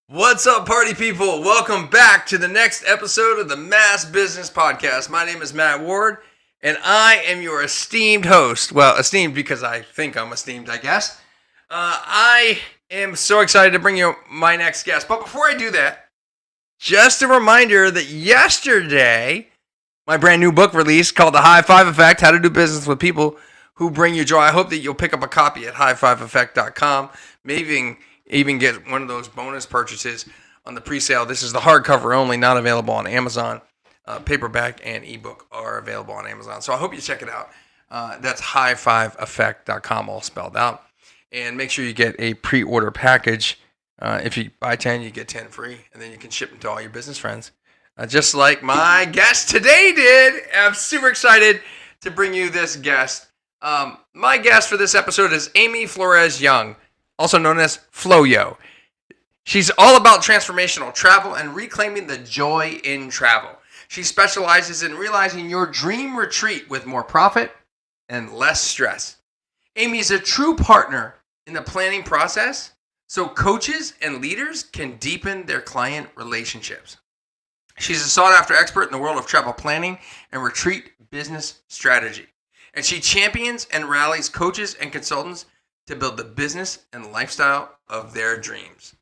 What's up, party people? Welcome back to the next episode of the Mass Business Podcast. My name is Matt Ward, and I am your esteemed host. Well, esteemed because I think I'm esteemed, I guess. I am so excited to bring you my next guest. But before I do that, just a reminder that yesterday, my brand new book released called The High Five Effect, How to Do Business with People Who Bring You Joy. I hope that you'll pick up a copy at highfiveeffect.com. Maybe even get one of those bonus purchases on the pre-sale. This is the hardcover only, not available on Amazon. Paperback and ebook are available on Amazon. So I hope you check it out. That's highfiveeffect.com, all spelled out. And make sure you get a pre-order package. If you buy 10, you get 10 free. And then you can ship them to all your business friends. Just like my guest today did. I'm super excited to bring you this guest. My guest for this episode is Amy Flores-Young, also known as Flo Yo. She's all about transformational travel and reclaiming the joy in travel. She specializes in realizing your dream retreat with more profit and less stress. Amy's a true partner in the planning process, so coaches and leaders can deepen their client relationships. She's a sought-after expert in the world of travel planning and retreat business strategy. And she champions and rallies coaches and consultants to build the business and lifestyle of their dreams.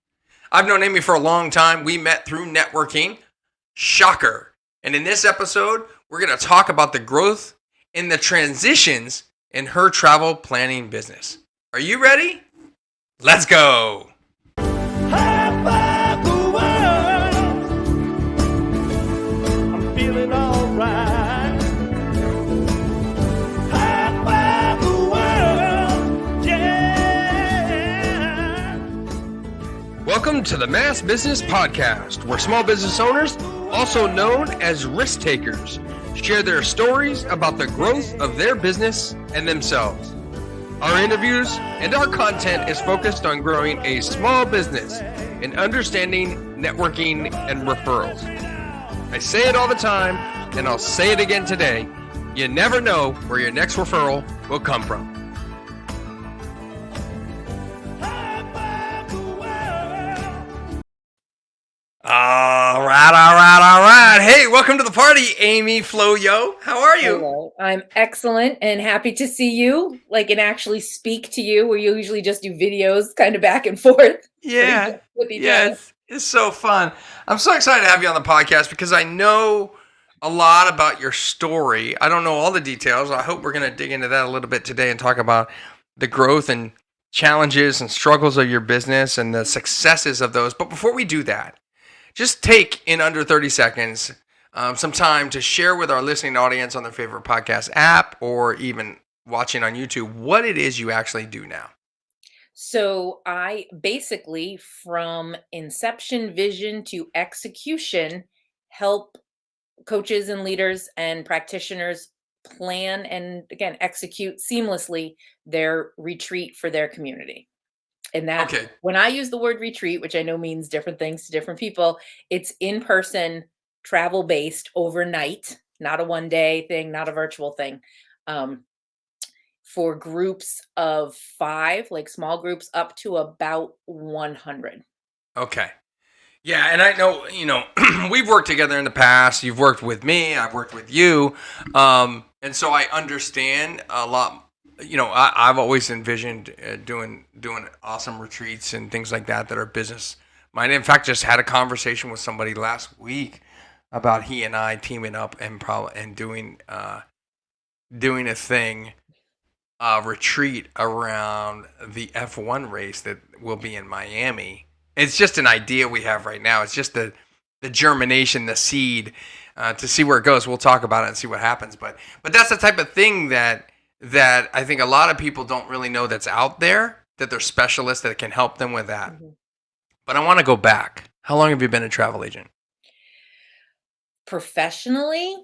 I've known Amy for a long time. We met through networking. Shocker. And in this episode, we're going to talk about the growth and the transitions in her travel planning business. Are you ready? Let's go. High five the world. I'm feeling all right. High five the world. Yeah. Welcome to the Mass Business Podcast, where small business owners, also known as risk takers, share their stories about the growth of their business and themselves. Our interviews and our content is focused on growing a small business and understanding networking and referrals. I say it all the time, and I'll say it again today. You never know where your next referral will come from. All right. Hey, welcome to the party, Amy Flo Yo. How are you? Hello. I'm excellent and happy to see you, and actually speak to you. We usually just do videos kind of back and forth. Yeah. With each Yeah, other. it's so fun. I'm so excited to have you on the podcast because I know a lot about your story. I don't know all the details. I hope we're going to dig into that a little bit today and talk about the growth and challenges and struggles of your business and the successes of those. But before we do that, just take in under 30 seconds some time to share with our listening audience on their favorite podcast app or even watching on YouTube what it is you actually do now. So I basically, from inception vision to execution, help coaches and leaders and practitioners plan and, again, execute seamlessly their retreat for their community. And that, Okay. when I use the word retreat, which I know means different things to different people, it's in-person, travel-based, overnight, not a one-day thing, not a virtual thing, for groups of 5, like small groups, up to about 100. Okay. Yeah, and I know, we've worked together in the past. You've worked with me. I've worked with you. And so I understand a lot. I've always envisioned doing awesome retreats and things like that are business minded. In fact, just had a conversation with somebody last week about he and I teaming up and doing a thing, retreat around the F1 race that will be in Miami. It's just an idea we have right now. It's just the germination, the seed, to see where it goes. We'll talk about it and see what happens. But that's the type of thing that I think a lot of people don't really know that's out there, that they're specialists that can help them with that. Mhm. But I want to go back. How long have you been a travel agent? Professionally,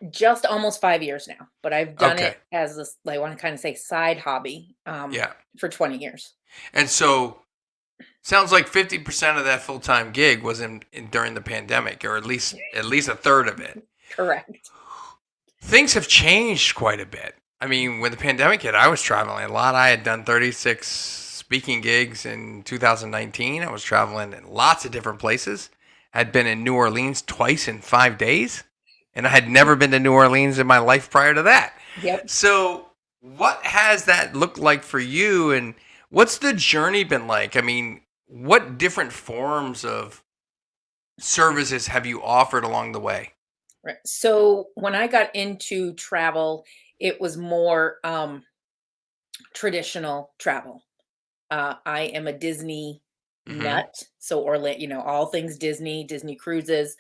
just almost 5 years now, but I've done it as this, I want to kind of say, side hobby Yeah. for 20 years. And so sounds like 50% of that full-time gig was in during the pandemic, or at least a third of it. Correct. Things have changed quite a bit. I mean, when the pandemic hit, I was traveling a lot. I had done 36 speaking gigs in 2019. I was traveling in lots of different places. I'd been in New Orleans twice in 5 days, and I had never been to New Orleans in my life prior to that. Yep. So, what has that looked like for you, and what's the journey been like? I mean, what different forms of services have you offered along the way? Right. So when I got into travel, it was more traditional travel. I am a Disney Mm-hmm. nut, so Orlando, all things Disney, Disney cruises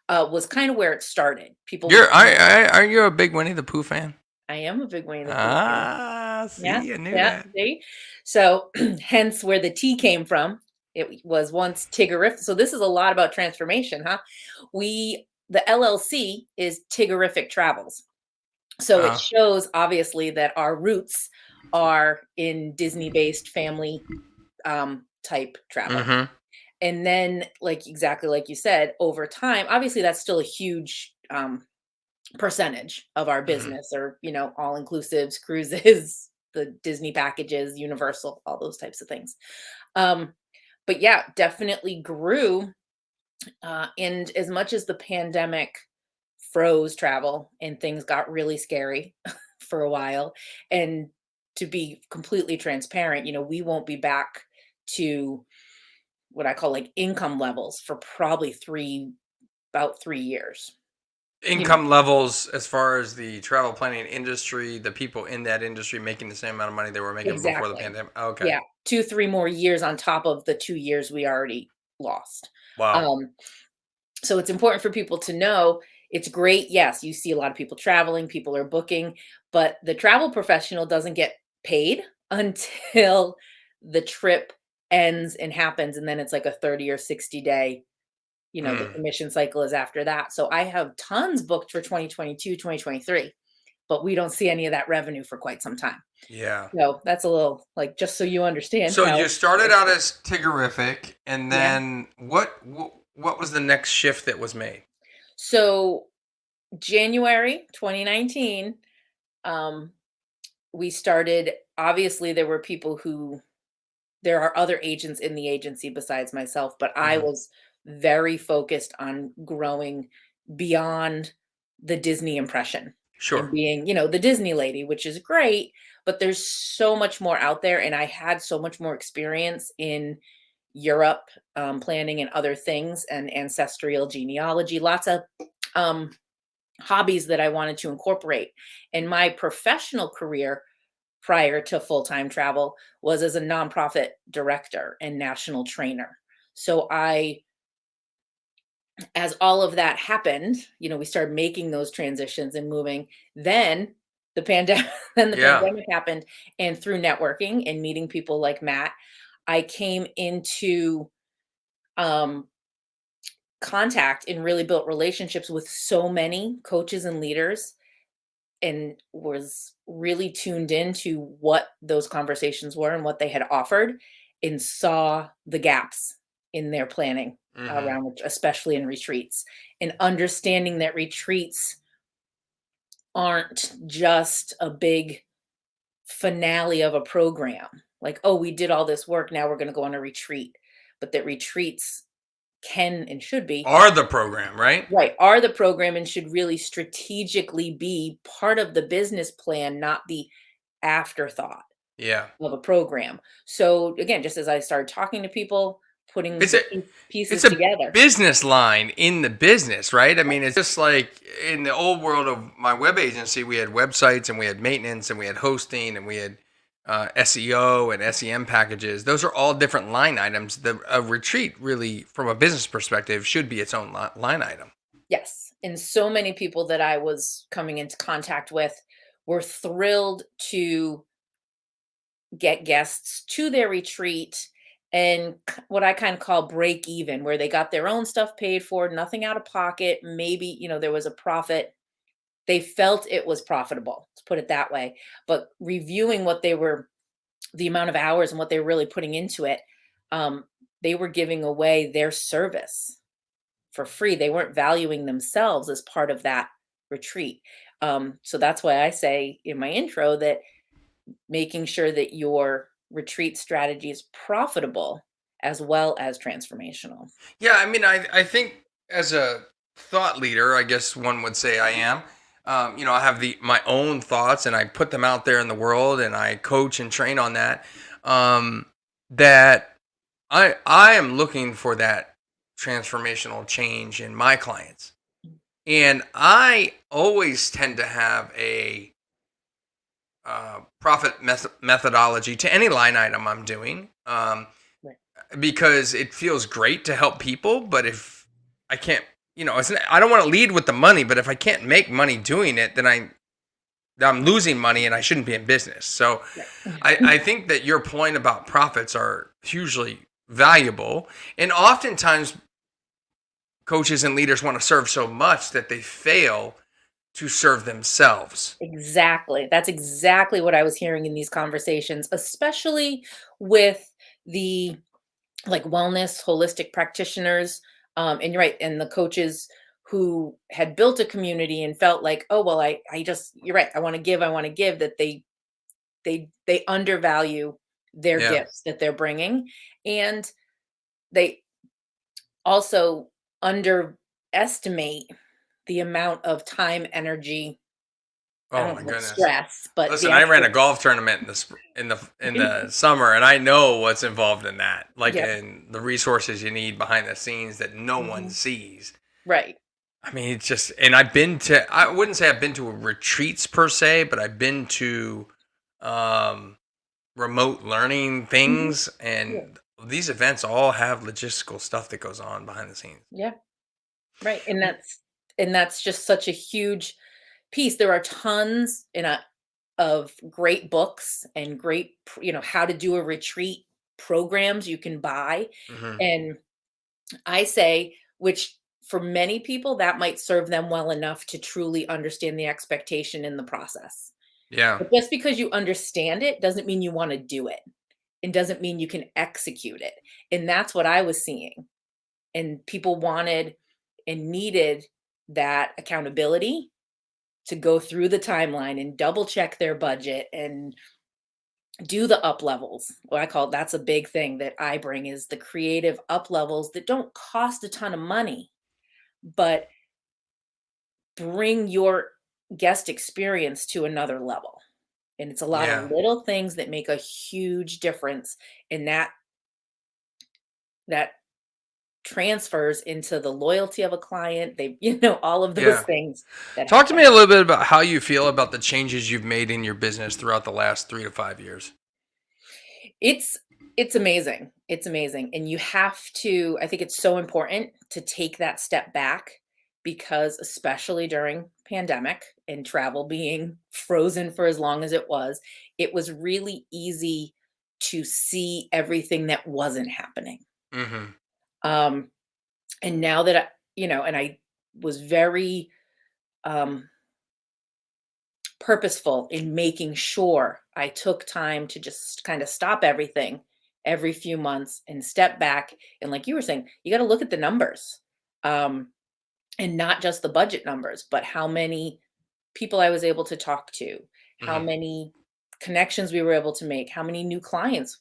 was kind of where it started. People would come. Are you a big Winnie the Pooh fan? I am a big Winnie the Pooh fan. Ah, Yeah, see, I knew yeah. that. See, so hence where the T came from. It was once Tiggerific. So this is a lot about transformation, huh? The LLC is Tiggerific Travels. So it Wow. shows obviously that our roots are in Disney-based family type travel. Mm-hmm. And then, like exactly like you said, over time, obviously that's still a huge percentage of our Mm-hmm. business, or all inclusives, cruises, the Disney packages, Universal, all those types of things. Um, but yeah, definitely grew. And as much as the pandemic froze travel and things got really scary for a while, and to be completely transparent, we won't be back to what I call like income levels for probably about 3 years. You know, Income levels as far as the travel planning industry, the people in that industry making the same amount of money they were making before the exactly. pandemic. Okay. Yeah, 2, 3 more years on top of the 2 years we already lost. Wow. Um, so it's important for people to know it's great. Yes, you see a lot of people traveling, people are booking, but the travel professional doesn't get paid until the trip ends and happens. And then it's like a 30 or 60 day, the Mm. commission cycle is after that. So I have tons booked for 2022, 2023, but we don't see any of that revenue for quite some time. Yeah. So that's a little like just so you understand So how you started it out works. as Tiggerific, and Yeah. then what was the next shift that was made? So January 2019, um, we started. Obviously, there are other agents in the agency besides myself, but I Hmm. was very focused on growing beyond the Disney impression and Sure. being, the Disney lady, which is great, but there's so much more out there. And I had so much more experience in Europe, planning and other things, and ancestral genealogy, lots of um, hobbies that I wanted to incorporate. And my professional career prior to full-time travel was as a nonprofit director and national trainer. So as all of that happened, we started making those transitions and moving. Then the pandemic, then the Yeah. pandemic happened, and through networking and meeting people like Matt, I came into um, contact and really built relationships with so many coaches and leaders, and was really tuned into what those conversations were and what they had offered, and saw the gaps in their planning Hmm. around especially in retreats, and understanding that retreats aren't just a big finale of a program, like, oh, we did all this work, now we're going to go on a retreat, but that retreats can and should be. Are the program, right? Right, are the program and should really strategically be part of the business plan, not the afterthought Yeah. of a program. So again, just as I started talking to people, putting It's the a pieces it's a together. business line in the business, right? I mean, it's just like in the old world of my web agency, we had websites and we had maintenance and we had hosting and we had SEO and SEM packages. Those are all different line items. A retreat, really, from a business perspective, should be its own line item. Yes, and so many people that I was coming into contact with were thrilled to get guests to their retreat, and what I kind of call break even, where they got their own stuff paid for, nothing out of pocket. Maybe, there was a profit. They felt it was profitable, let's put it that way. But reviewing the amount of hours and what they were really putting into it, um, they were giving away their service for free. They weren't valuing themselves as part of that retreat. So that's why I say in my intro that making sure that you're retreat strategies profitable as well as transformational. Yeah, I mean, I think as a thought leader, I guess one would say I am. I have my own thoughts, and I put them out there in the world, and I coach and train on that. Um, that I am looking for that transformational change in my clients, and I always tend to have a profit methodology to any line item I'm doing. Right. Because it feels great to help people, but if I can't, I don't want to lead with the money, but if I can't make money doing it, then I'm losing money and I shouldn't be in business. So Right. I think that your point about profits are hugely valuable. And oftentimes coaches and leaders want to serve so much that they fail to serve themselves. Exactly. That's exactly what I was hearing in these conversations, especially with the like wellness holistic practitioners. And you're right, and the coaches who had built a community and felt like, oh well, I just, you're right, I want to give, that they undervalue their Yeah. gifts that they're bringing, and they also underestimate the amount of time, energy, I Oh don't my know what, goodness. stress, but the Listen, I ran a actual golf tournament in the summer, and I know what's involved in that, like yeah. in the resources you need behind the scenes that no one Mhm. sees. Right. I mean, it's just, and I wouldn't say I've been to retreats per se, but I've been to um, remote learning Mhm. things, Yeah. and these events all have logistical stuff that goes on behind the scenes. Yeah. Right. And that's just such a huge piece. There are tons of great books and great, how to do a retreat programs you can buy. Hmm. And I say, which for many people, that might serve them well enough to truly understand the expectation in the process. Yeah, But just because you understand it doesn't mean you want to do it. And doesn't mean you can execute it. And that's what I was seeing. And people wanted and needed that accountability to go through the timeline and double check their budget and do the up levels. What I call, that's a big thing that I bring, is the creative up levels that don't cost a ton of money, but bring your guest experience to another level. And it's a lot of yeah, little things that make a huge difference, in that transfers into the loyalty of a client. They, all of those yeah. things that Talk to me happen. a little bit about how you feel about the changes you've made in your business throughout the last 3 to 5 years. It's it's amazing. It's amazing. And you have to, I think it's so important to take that step back, because especially during pandemic and travel being frozen for as long as it was really easy to see everything that wasn't happening. Hmm. Um and now that and I was very um purposeful in making sure I took time to just kind of stop everything every few months and step back. And like you were saying, you got to look at the numbers, um, and not just the budget numbers, but how many people I was able to talk to, how Hmm. many connections we were able to make, how many new clients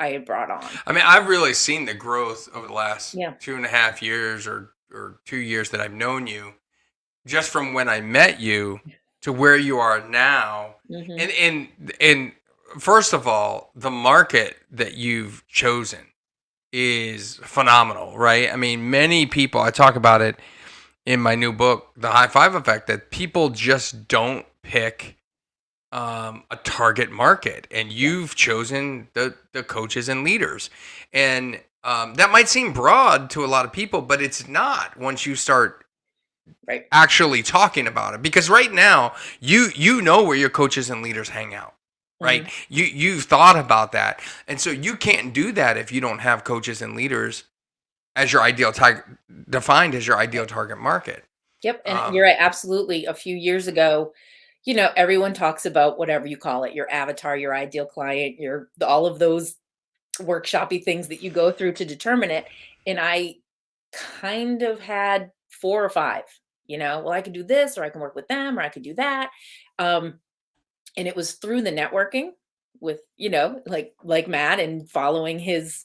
I had brought on. I mean, I've really seen the growth over the last Yeah. 2.5 years or 2 years that I've known you, just from when I met you to where you are now. Hmm. And first of all, the market that you've chosen is phenomenal, right? I mean, many people, I talk about it in my new book, The High Five Effect, that people just don't pick a target market, and Yeah. you've chosen the coaches and leaders, and that might seem broad to a lot of people, but it's not once you start Right. actually talking about it. Because right now, you know where your coaches and leaders hang out, right? Hmm. You've thought about that, and so you can't do that if you don't have coaches and leaders as your ideal target, defined as your ideal target market. Yep. And you're Um, right. Absolutely. A few years ago, everyone talks about whatever you call it, your avatar, your ideal client, all of those workshoppy things that you go through to determine it. And I kind of had four or five, well, I could do this, or I can work with them, or I could do that. Um, and it was through the networking with, like Matt, and following his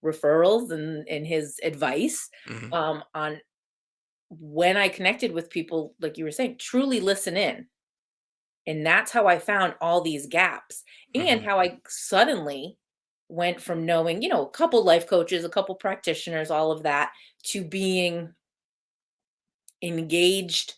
referrals and his advice, Hmm. on when I connected with people, like you were saying, truly listen in. And that's how I found all these gaps, and Hmm. how I suddenly went from knowing, a couple life coaches, a couple practitioners, all of that, to being engaged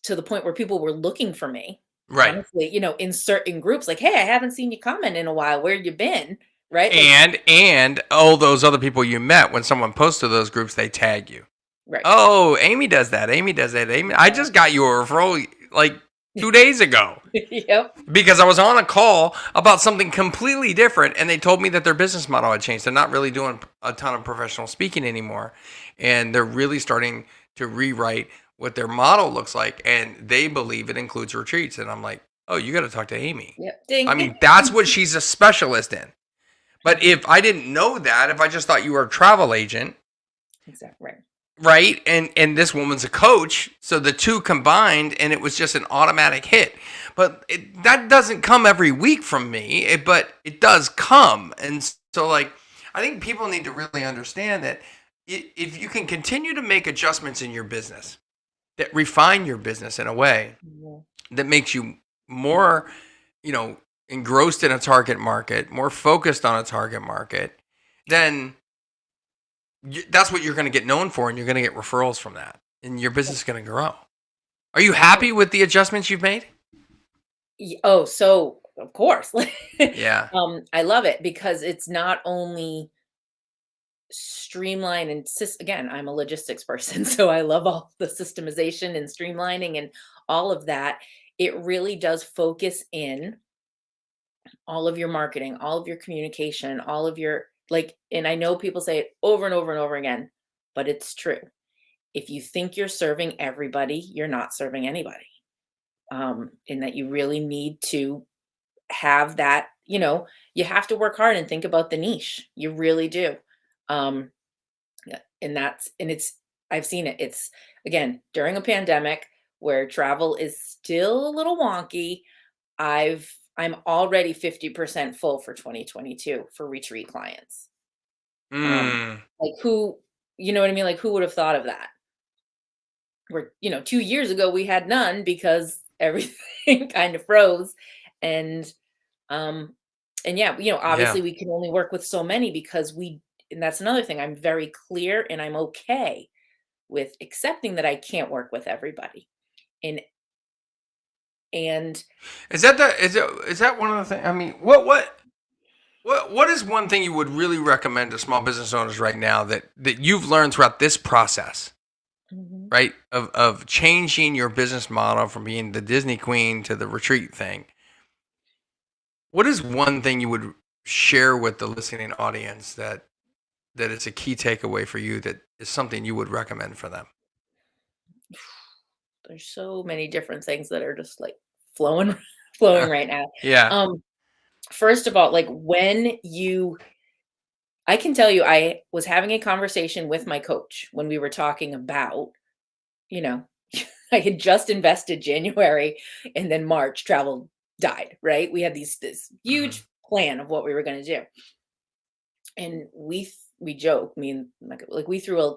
to the point where people were looking for me. Right. Honestly, in certain groups, like, "Hey, I haven't seen you comment in a while. Where you been?" Right? Like, And all those other people you met, when someone posts to those groups, they tag you. right. Oh, Amy does that. Amy does that. Amy, I just got you a referral like 2 days ago Yep. because I was on a call about something completely different, and they told me that their business model had changed. They're not really doing a ton of professional speaking anymore, and they're really starting to rewrite what their model looks like, and they believe it includes retreats. And I'm like, oh, you got to talk to Amy. Yep. I Ding. mean, that's what she's a specialist in. But if I didn't know that, if I just thought you were a travel agent, Exactly. Right. right, and this woman's a coach, so the two combined, and it was just an automatic hit. But that doesn't come every week from me, but it does come. And so, like, I think people need to really understand that if you can continue to make adjustments in your business that refine your business in a way Yeah. that makes you more, you know, engrossed in a target market, more focused on a target market, then that's what you're going to get known for, and you're going to get referrals from that, and your business is going to grow. Are you happy with the adjustments you've made? Oh, so of course. Yeah. I love it because it's not only streamline and again, I'm a logistics person, so I love all the systemization and streamlining and all of that. It really does focus in all of your marketing, all of your communication, all of your, like, and I know people say it over and over and over again, but it's true. If you think you're serving everybody, you're not serving anybody. And that you really need to have that, you have to work hard and think about the niche. You really do. Um, yeah, and it's I've seen it. It's, again, during a pandemic where travel is still a little wonky. I'm already 50% full for 2022 for retreat clients. Um, Mm, like, who, you know what I mean? Like, who would have thought of that? Where, 2 years ago we had none because everything kind of froze. And um and yeah, yeah. obviously we can only work with so many because and that's another thing. I'm very clear and I'm okay with accepting that I can't work with everybody. And and Is that one of the things? I mean, what is one thing you would really recommend to small business owners right now that you've learned throughout this process, Mhm. right? Of changing your business model from being the Disney queen to the retreat thing. What is one thing you would share with the listening audience that is a key takeaway for you, that is something you would recommend for them? There's so many different things that are just like flowing flowing right now. Yeah. Um First of all, like, I can tell you, I was having a conversation with my coach when we were talking about, you know, I had just invested January, and then March travel died, right? We had this Hmm. huge plan of what we were going to do. And we joke, me and like we threw a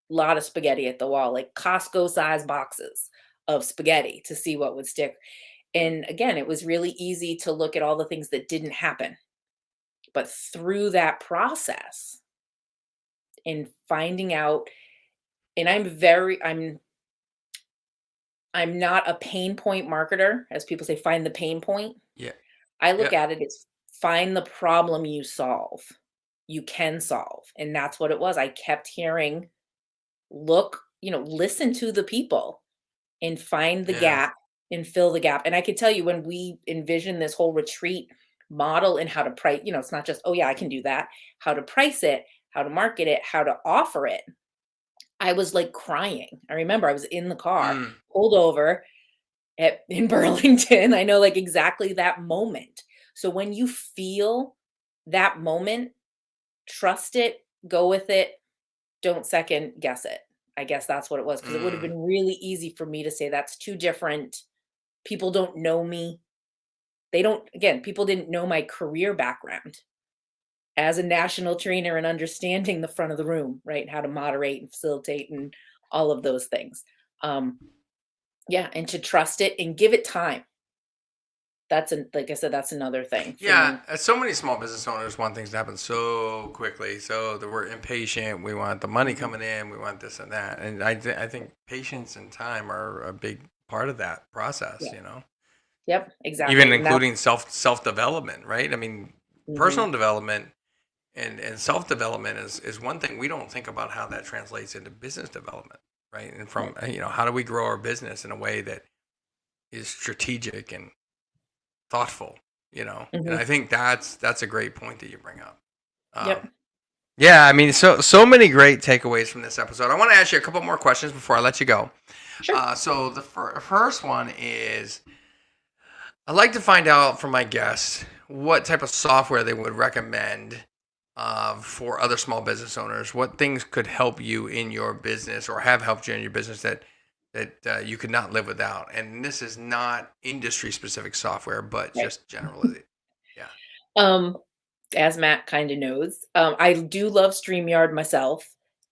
lot of spaghetti at the wall, like Costco size boxes of spaghetti to see what would stick. And again, it was really easy to look at all the things that didn't happen. But through that process and finding out, and I'm not a pain point marketer, as people say, find the pain point. Yeah. I look Yep. at it as find the problem you can solve. And that's what it was. I kept hearing, listen to the people and find the Yeah. gap and fill the gap. And I can tell you, when we envision this whole retreat model and how to price, it's not just, oh yeah, I can do that, how to price it, how to market it, how to offer it. I was like crying. I remember I was in the car, Mm, pulled over in Burlington. I know, like, exactly that moment. So when you feel that moment, trust it, go with it, don't second guess it. I guess that's what it was, because it would have mm. been really easy for me to say that's too different. People don't know me. people didn't know my career background as a national trainer and understanding the front of the room, right? How to moderate and facilitate and all of those things. Yeah, and to trust it and give it time. Like I said, that's another thing for Yeah, me. so many small business owners want things to happen so quickly. So that we're impatient. We want the money Mhm. coming in. We want this and that. And I think patience and time are a big part of that process. Yeah. You know, Yep, even exactly. And that's including self development, right? I mean, mhm. personal development and self development is one thing. We don't think about how that translates into business development, right? And from Right. how do we grow our business in a way that is strategic and thoughtful, and Mhm. I think that's a great point that you bring up. Yep. Yeah, I mean, so many great takeaways from this episode. I want to ask you a couple more questions before I let you go. Sure. So the first one is, I'd like to find out from my guests what type of software they would recommend for other small business owners. What things could help you in your business or have helped you in your business that you could not live without. And this is not industry specific software, but Right. just generally. Yeah. Um, as Matt kind of knows, I do love StreamYard myself.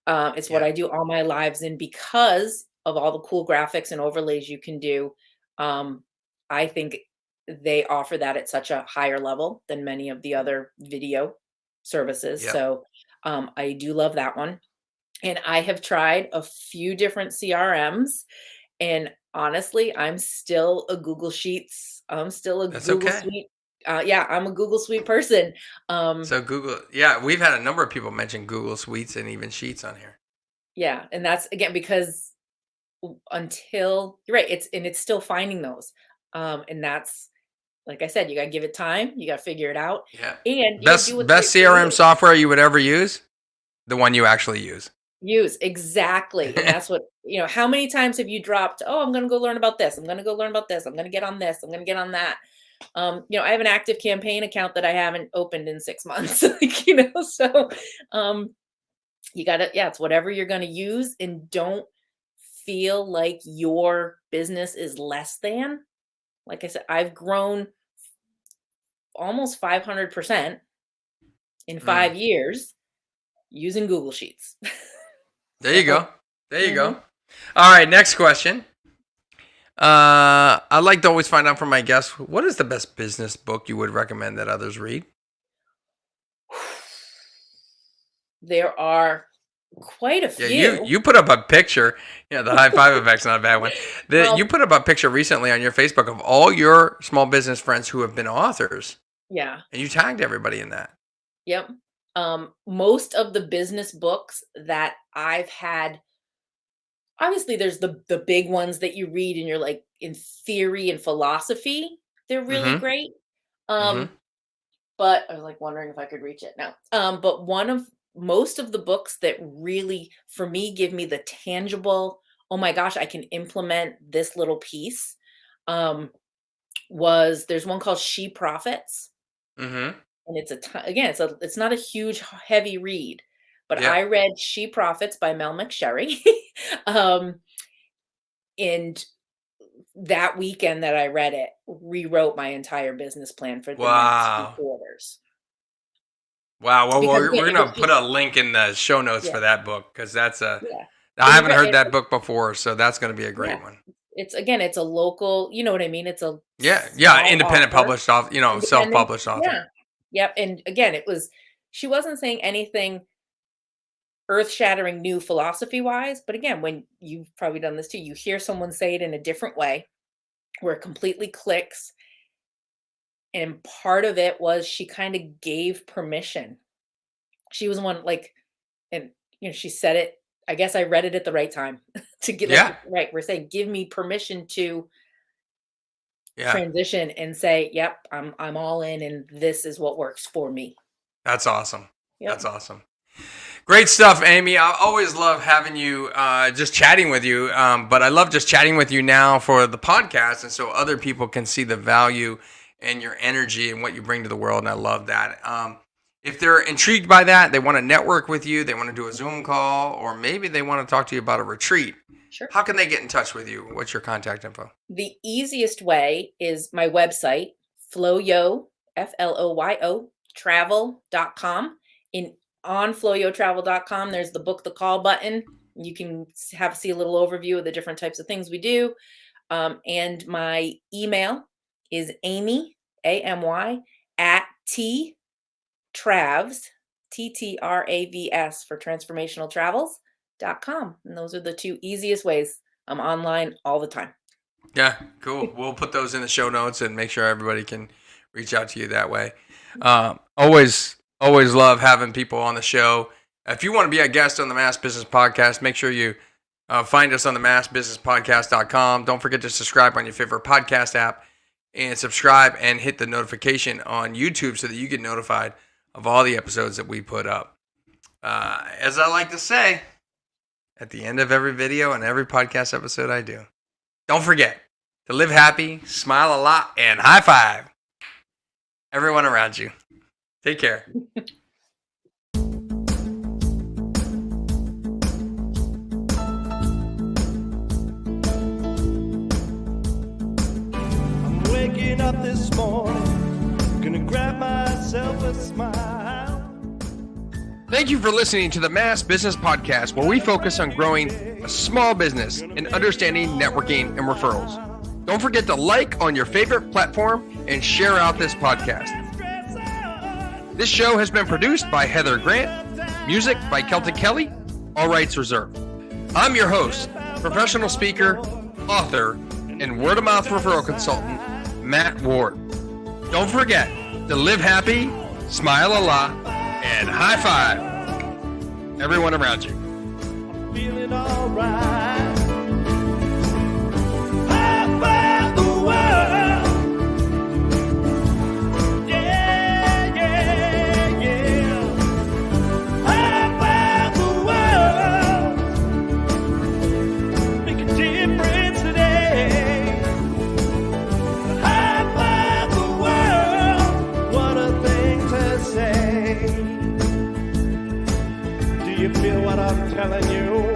It's what Yeah. I do all my lives in because of all the cool graphics and overlays you can do. Um, I think they offer that at such a higher level than many of the other video services. Yep. So I do love that one. And I have tried a few different CRMs. And honestly, I'm still a Google Sheets. I'm still a That's Google okay. Suite. Yeah, I'm a Google Suite person. Um, So Google, yeah, we've had a number of people mention Google Suites and even Sheets on here. yeah, and that's again because until you're right, it's still finding those. And that's like I said, you gotta give it time, you gotta figure it out, Yeah. and you gotta do Best what's right best for CRM you. software you would ever use? The one you actually use. Use exactly. And that's what, how many times have you dropped, oh, I'm gonna go learn about this, I'm gonna go learn about this, I'm gonna get on this, I'm gonna get on that. I have an active campaign account that I haven't opened in 6 months. So you gotta, yeah, it's whatever you're gonna use and don't feel like your business is less than. Like I said, I've grown almost 500% in Mm. 5 years using Google Sheets. There you So, go. There you mhm. go. All right, next question. I like to always find out from my guests, what is the best business book you would recommend that others read? There are quite a Yeah, you few. you put up a picture. Yeah, the high five effect's not a bad one. You Well, put up a picture recently on your Facebook of all your small business friends who have been authors, yeah. and you tagged everybody in that. Yep. Most of the business books that I've had, obviously there's the big ones that you read and you're like in theory and philosophy, they're really Mm-hmm. great. Mm-hmm. Um, but I was like wondering if I could reach it now. But one of most of the books that really for me give me the tangible, oh my gosh, I can implement this little piece. Um, there's one called She Profits. Mm-hmm. And again, it's not a huge heavy read, but Yeah. I read She Profits by Mel Mcsherry. um, and that weekend that I read it, rewrote my entire business plan for the next few Wow. quarters. Wow. Well, Because again, we're it was gonna put just a link in the show notes yeah, for that book because that's a. yeah. I And haven't heard that book before, so that's gonna be a yeah, great one. it's again, it's a local, you know what I mean? It's a Yeah. Yeah. small Independent author, published off. Self independent. published author. Yeah. Yep. And again, she wasn't saying anything earth-shattering new philosophy-wise, but again, when you've probably done this too, you hear someone say it in a different way where it completely clicks, and part of it was she kinda gave permission. She was one like and, she said it I guess I read it at the right time to get like Yeah. right, we're saying, "Give me permission to Yeah. transition and say, yep, I'm all in, and this is what works for me." That's awesome. That's Yep. awesome. Great stuff, Amy. I always love having you, just chatting with you. But I love just chatting with you now for the podcast, and so other people can see the value and your energy and what you bring to the world. And I love that. If they're intrigued by that, they want to network with you, they want to do a Zoom call, or maybe they want to talk to you about a retreat. Sure. How can they get in touch with you? What's your contact info? The easiest way is my website, Flo Yo, FLOYO, travel.com. On floyotravel.com, there's the book the call button. You can see a little overview of the different types of things we do. And my email is Amy, AMY, at TTravs, TTRAVS for transformationaltravels.com. And those are the two easiest ways. I'm online all the time. Yeah, cool. We'll put those in the show notes and make sure everybody can reach out to you that way. Always love having people on the show. If you want to be a guest on the Mass Business Podcast, make sure you find us on the massbusinesspodcast.com. Don't forget to subscribe on your favorite podcast app and subscribe and hit the notification on YouTube so that you get notified of all the episodes that we put up. As I like to say at the end of every video and every podcast episode I do, don't forget to live happy, smile a lot, and high five everyone around you. Take care. I'm waking up this morning, gonna grab myself a smile. Thank you for listening to the Mass Business Podcast, where we focus on growing a small business and understanding networking and referrals. Don't forget to like on your favorite platform and share out this podcast. This show has been produced by Heather Grant, music by Celtic Kelly, all rights reserved. I'm your host, professional speaker, author, and word-of-mouth referral consultant, Matt Ward. Don't forget to live happy, smile a lot, and high five everyone around you. Feeling alright. High five the world. Yeah, yeah, yeah. High five the world. Make a difference today. High five the world. What a thing to say. Do you feel what I'm telling you?